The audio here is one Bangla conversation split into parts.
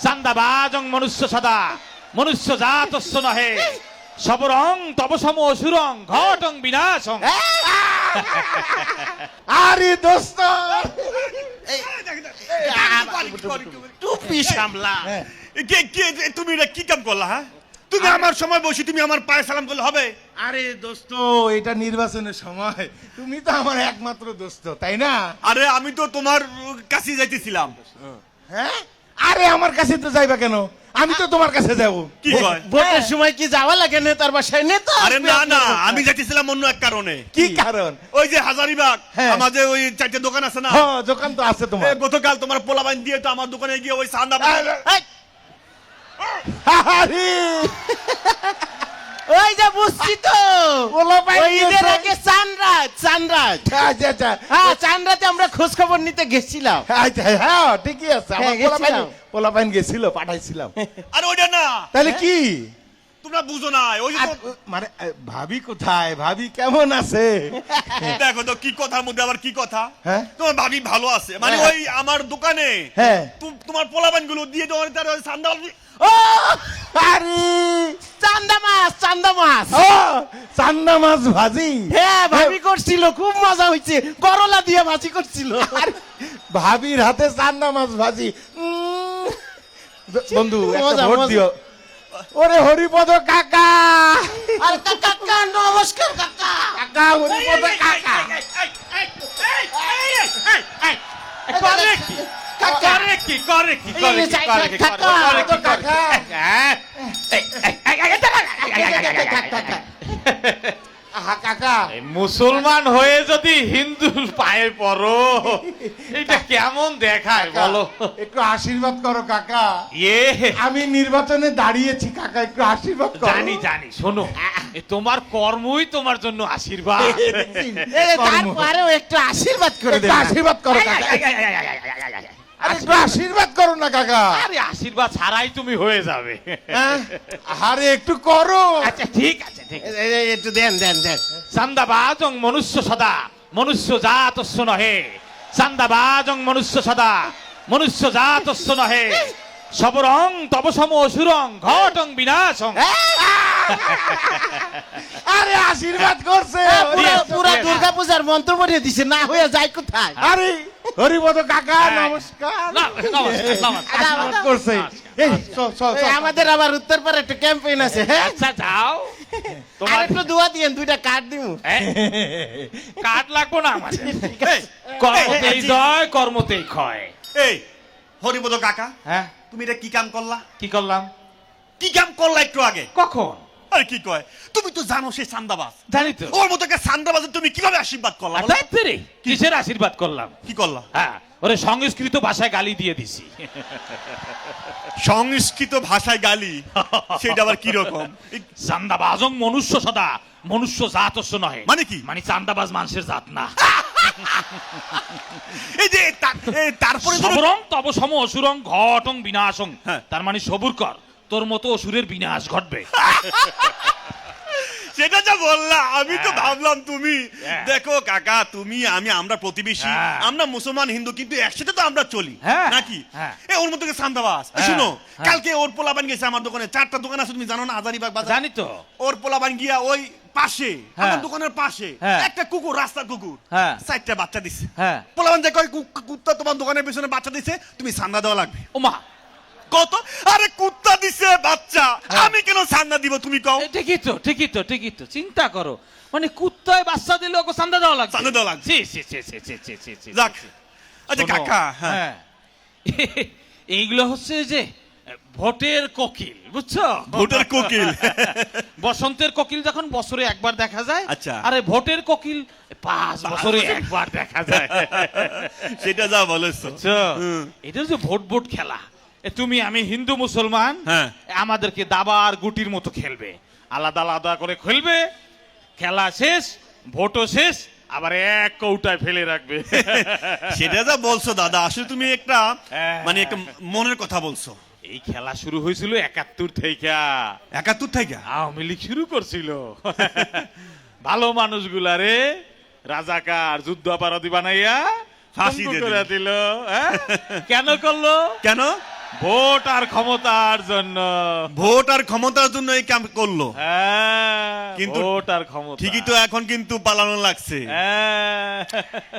চান্দাবাজং মনুষ্য সদা মনুষ্য জাতস্য নহে সবরং তব সম অসুরং ঘটং বিনাশং। আরে দোস্ত টুপি সামলা। হ্যাঁ। তুমি এটা কি কাম করলা? হ্যাঁ, তুমি আমার সময় বসে তুমি আমার পায়ে সালাম করলে হবে? আরে দোস্ত, এটা নির্বাচনের সময়, তুমি তো আমার একমাত্র দোস্ত, তাই না? আরে আমি তো তোমার কাছে যাইতেছিলাম। হ্যাঁ, আরে আমার কাছে তো যাইবা কেন? আমি তো তোমার কাছে যাব। কি কয়? ভোটের সময় কি যাওয়া লাগে নেতার বাসায়? নেতা আরে আসবে না না, আপনার আমি যাইতেছিলাম অন্য এক কারণে। কি কারণ? ওই যে হাজারিবাগ হ্যাঁ। আমাদের ওই চারটে দোকান আছে না, হ্যাঁ, দোকান তো আছে তোমার। গতকাল তোমার পোলাবাইন দিয়ে তো আমার দোকানে গিয়ে ওই চান্দা এই, আরে ওই যে বুঝছি তো, পোলা পাইন ওই ঈদের গেছে। আগে চানরাত আচ্ছা আচ্ছা, হ্যাঁ, চানরাতে আমরা খোঁজ খবর নিতে গেছিলাম। আচ্ছা, হ্যাঁ ঠিকই আছে। আমার হ্যাঁ, গেছিলাম। পোলা পাইন গেছিল, পাঠাইছিলাম। আর ওইটা না, তাহলে কি? তোমরা বুঝো না। ওই যে আর, মানে ভাবি কোথায়? ভাবি কেমন আছে? দেখো তো কি কথার মধ্যে আবার কি কথা। হ্যাঁ? তোমার ভাবি ভালো আছে মানে হ্যাঁ। ওই আমার দোকানে হ্যাঁ। তোমার পোলাবাইন গুলো দিয়ে তোমার তার ওই চান্দা ও আরে চান্দা মাছ ও চান্দা মাছ ভাজি। হ্যাঁ, ভাবি করছিল, খুব মজা হয়েছে, করলা দিয়ে ভাজি করছিল। আরে, ভাবির হাতে চান্দা মাছ ভাজি। বন্ধু একটা মজা, ভোট মজা। দিও। ওরে হরিপদ কাকা, আরে কাকা নমস্কার কাকা। কাকা হরিপদ কাকা। করে কি করে কি করে কি করে কি করে কি কাকা, করে কি কাকা। আহা কাকা, এই মুসলমান হয়ে যদি হিন্দুর পায়ে পড়ো এটা কেমন দেখায় কাকা, বলো? একটু আশীর্বাদ করো কাকা। ইয়ে আমি নির্বাচনে দাঁড়িয়েছি কাকা, একটু আশীর্বাদ করো। জানি জানি, শোনো এ তোমার কর্মই তোমার জন্য আশীর্বাদ। তারপরেও একটু আশীর্বাদ করে একটু দেন। আশীর্বাদ করো কাকা। আরে একটু আশীর্বাদ করো না কাকা। আরে আশীর্বাদ ছাড়াই তুমি হয়ে যাবে। হ্যাঁ? আরে একটু করো। আচ্ছা ঠিক আছে ঠিক আছে। একটু দেন। চান্দাবাজং মনুষ্য সদা মনুষ্য জাতস্য নহে চান্দাবাজং মনুষ্য সদা মনুষ্য জাতস্য নহে সবরং তব সম অসুরং ঘটং বিনাশং। আরে আশীর্বাদ করছে। পুরা দুর্গা পূজার মন্ত্র পড়িয়ে দিছে, না হয়ে যায় কোথায়? আরে হরিপদ কাকা নমস্কার। নমস্কার। আশীর্বাদ করছে। এই চল চল এই, চল। আমাদের আবার উত্তরপাড়া একটা ক্যাম্পেইন আছে। হ্যাঁ, আচ্ছা যাও আর তোমার একটু দোয়া দিয়েন, দুইটা কার্ড দিমু। কাঠ লাগবো না আমাদের। কর্মতেই জয় কর্মতেই ক্ষয়। এই হরিপদ কাকা, হ্যাঁ তুমি এটা কি কাম করলা? কি করলাম? কি কাম করলা একটু আগে? কখন? আরে কি কয়, তুমি তো জানো সে চান্দাবাজ। জানি তো। ওর মতো একটা চান্দাবাজের তুমি কিভাবে আশীর্বাদ করলা বলো? তাড়াতাড়ি কিসের আশীর্বাদ করলাম? কি করলা? হ্যাঁ ওরে সংস্কৃত ভাষায় গালি দিয়ে দিছি। সংস্কৃত ভাষায় গালি, সেটা আবার কি রকম? চান্দাবাজং মনুষ্য সদা মনুষ্য জাতস্য নহে। মানে কি? মানে চান্দাবাজ মানুষের জাত না। এই যে তারপরে তো- সবরং তব সম অসুরং ঘটং বিনাশং। হ্যাঁ। তার মানে সবুর কর, তোর মতো অসুরের বিনাশ ঘটবে। সেটা যা বললা আমি তো হ্যাঁ। ভাবলাম তুমি হ্যাঁ। দেখো কাকা, তুমি আমরা প্রতিবেশী, হ্যাঁ। আমরা মুসলমান হিন্দু, কিন্তু একসাথে তো আমরা চলি হ্যাঁ। নাকি? হ্যাঁ। ওর মতো চান্দাবাজ। হ্যাঁ। শুনো, হ্যাঁ। কালকে ওর পোলাবান গেছে আমার দোকানে, 4টা দোকান আছে তুমি জানো না, হাজারিবাগ বাজার। জানি তো। ওর পোলাবান গিয়া ওই পাশে হ্যাঁ। আমার দোকানের পাশে হ্যাঁ। একটা কুকুর, রাস্তার কুকুর, হ্যাঁ। 4টা বাচ্চা দিছে। হ্যাঁ। পোলাবান যে কয় কুত্তা তোমার দোকানের পিছনে বাচ্চা দিছে, তুমি চান্দা দেওয়া লাগবে। ওমা কত? আরে কুত্তা দিছে বাচ্চা, হ্যাঁ। আমি কেন চান্দা দিব তুমি কও? ঠিকই তো চিন্তা করো, মানে কুত্তায় বাচ্চা দিলে ওকে চান্দা দেওয়া লাগবে। চান্দা দেওয়া লাগবে। ছি, ছি, ছি, ছি, ছি, ছি, ছি, ছি, যাক, ছি। আচ্ছা শোনো, কাকা, হ্যাঁ। হ্যাঁ। এইগুলো হচ্ছে যে ভোটের কোকিল, বুঝছো? ভোটের কোকিল। বসন্তের কোকিল যখন বছরে একবার দেখা যায়, আচ্ছা। আরে ভোটের কোকিল 5 বছরে একবার দেখা যায়। সেটা যা বলেছো। বুঝছো? হুম। এটা যে ভোট খেলা, তুমি আমি হিন্দু মুসলমান, হ্যাঁ। আমাদেরকে দাবা আর গুটির মতো খেলবে, আলাদা আলাদা করে খেলবে, খেলা শেষ, ভোটও শেষ, আবার এক কৌটায় ফেলে রাখবে। সেটা যা বলছো দাদা, আসলে তুমি একটা হ্যাঁ। মানে একটা মনের কথা বলছো। এই খেলা শুরু হয়েছিল 71 থেকে। 71 থেকে? আওয়ামী লীগ শুরু করছিল। ভালো মানুষগুলারে রাজাকার যুদ্ধাপরাধী বানাইয়া ফাঁসি খুন দিয়ে করে দিল। দিল। হ্যাঁ? কেন করলো? কেন? ভোট আর ক্ষমতার জন্য। ভোট আর ক্ষমতার জন্য এই কাম করলো। হ্যাঁ, কিন্তু ভোট আর ক্ষমতা ঠিকই তো, এখন কিন্তু পালানো লাগছে। হ্যাঁ।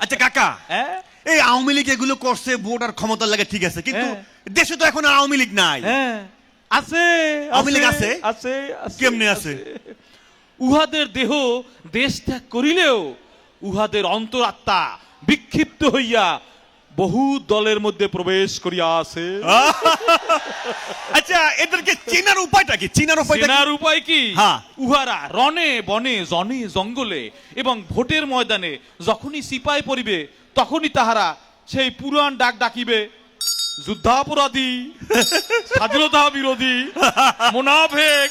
আচ্ছা কাকা, হ্যাঁ? এই আওয়ামী লীগ এগুলো করছে ভোট আর ক্ষমতার লাগে, ঠিক আছে, কিন্তু হ্যাঁ। দেশে তো এখন আর আওয়ামী লীগ নাই। হ্যাঁ, আছে। আওয়ামী লীগ আছে? আছে, আছে। কেমনে আছে? উহাদের দেহ দেশ ত্যাগ করিলেও উহাদের অন্তরাত্মা বিক্ষিপ্ত হইয়া বহু দলের মধ্যে প্রবেশ করিয়া আছে। আচ্ছা, এদেরকে চেনার উপায়টা কি? চেনার উপায়টা কি? চেনার উপায় কি? হ্যাঁ। উহারা রনে বনে জনে জঙ্গলে এবং ভোটের ময়দানে যখনই সিপাই পড়িবে তখনই তাহারা সেই পুরাণ ডাক ডাকিবে, যুদ্ধাপরাধী, স্বাধীনতা বিরোধী, মুনাফেক,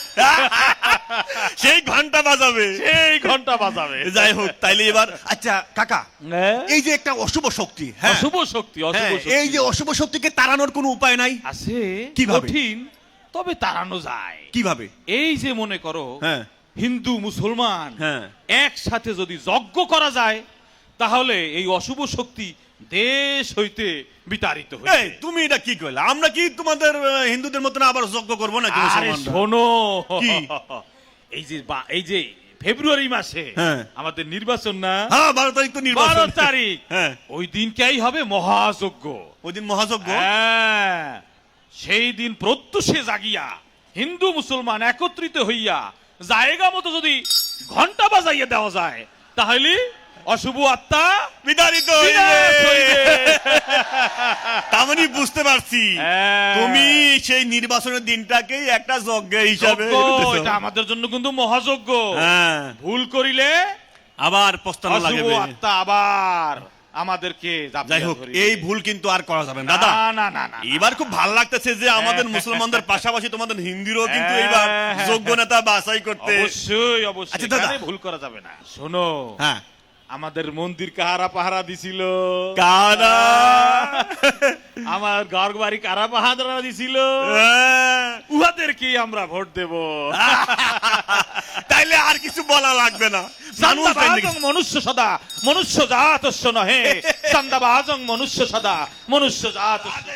সেই ঘন্টা বাজাবে। সেই ঘন্টা বাজাবে। যাই হোক, তাইলে এবার আচ্ছা কাকা, হ্যাঁ? এই যে একটা অশুভ শক্তি, হ্যাঁ, অশুভ শক্তি, অশুভ হ্যাঁ, শক্তি এই যে অশুভ শক্তিকে তাড়ানোর কোনো উপায় নাই? আছে, কিভাবে? কঠিন, তবে তাড়ানো যায়। কিভাবে? এই যে মনে করো, হ্যাঁ। হিন্দু মুসলমান হ্যাঁ। একসাথে যদি যজ্ঞ করা যায় তাহলে এই অশুভ শক্তি দেশ হইতে বিতাড়িত এই হইবে। তুমি এটা কি কইলা? আমরা কি তোমাদের হিন্দুদের মতন আবার যজ্ঞ করবো নাকি? আরে মুসলমানরা? শোনো, কি? এই যে ফেব্রুয়ারি মাসে হ্যাঁ। আমাদের নির্বাচন না, হ্যাঁ, 12 তারিখ তো নির্বাচন। 12 তারিখ, হ্যাঁ। ওই দিনকেই হবে মহাযজ্ঞ। ওই দিন মহাযজ্ঞ। হ্যাঁ, সেই দিন প্রত্যুষে জাগিয়া হিন্দু মুসলমান একত্রিত হইয়া জায়গা মতো যদি ঘন্টা বাজাইয়া দেওয়া যায় তাহলে অশুভ আত্মা বিতাড়িত বিনাশ হইবে। তার মানে বুঝতে পারছি, হ্যাঁ। তুমি সেই নির্বাচনের দিনটাকেই একটা যজ্ঞ হিসাবে যজ্ঞ, দেখতেছো। এটা আমাদের জন্য কিন্তু মহাযজ্ঞ। হ্যাঁ, ভুল করিলে আবার পস্তানো অশুভ লাগবে। আত্মা আবার আমাদেরকে যাই জাপিয়া হোক, ধরিবে। এই ভুল কিন্তু আর করা যাবে না দাদা। না না না না, এবার খুব ভালো লাগতেছে যে আমাদের মুসলমানদের পাশাপাশি তোমাদের হিন্দুরও কিন্তু এইবার হ্যাঁ, যোগ্য নেতা বাছাই করতে। অবশ্যই অবশ্যই, আচ্ছা, দাদা। এখানে ভুল করা যাবে না। শোনো, হ্যাঁ, আমাদের মন্দির কাহারা পাহারা দিছিল, কারা? আমার ঘর বাড়ি কারা পাহারা দিছিল, হ্যাঁ। উহাদেরকে আমরা ভোট দেব। তাইলে আর কিছু বলা লাগবে না। মানুষ চান্দাবাজং মনুষ্য সদা মনুষ্য জাতস্য নহে, চান্দাবাজং মনুষ্য সদা মনুষ্য জাতস্য।